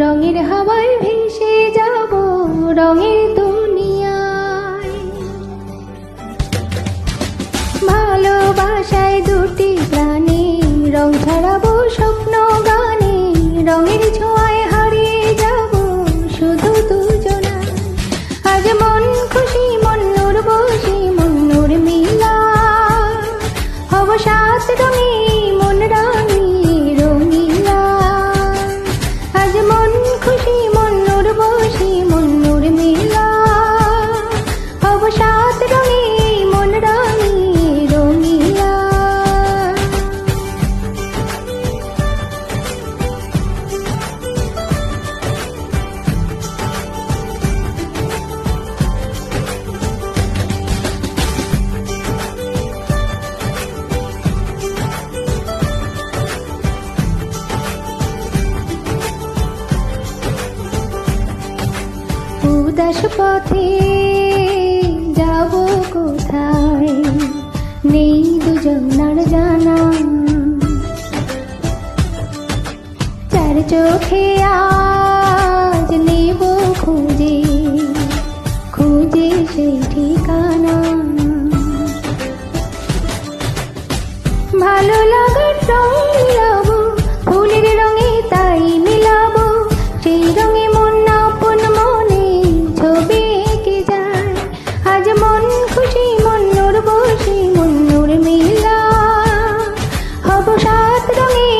রঙের হাওয়ায় ভেসে যাব রঙের দুনিয়ায়। ভালোবাসায় দুটি প্রাণে রং ছড়াবো স্বপ্ন গানে, রঙের ছোঁয়ায় হারিয়ে যাব শুধু দুজনায়। আজ মন খুশি মন নূর বসি মন নূর মিলা, হব সাত রঙে মন রাঙি রঙিলা। আজ মন খুশি মন নূর বসি মন নূর মিলা, হব সাত রঙে মন রাঙি রঙিলা। উদাস পথে যাব কোথায়, নেই দুজনার জানা। চার চোখে আজ নেব খুঁজে খুঁজে সেই ঠিকানা। ভালো লাগার রং মিলাবো ফুলের রঙে তাই মিলাবো, সেই রঙে মন আপন মনে ছবি এঁকে যায়। আজ মন খুশি মন নূর বসি মন নূর মিলা, হব সাত রঙে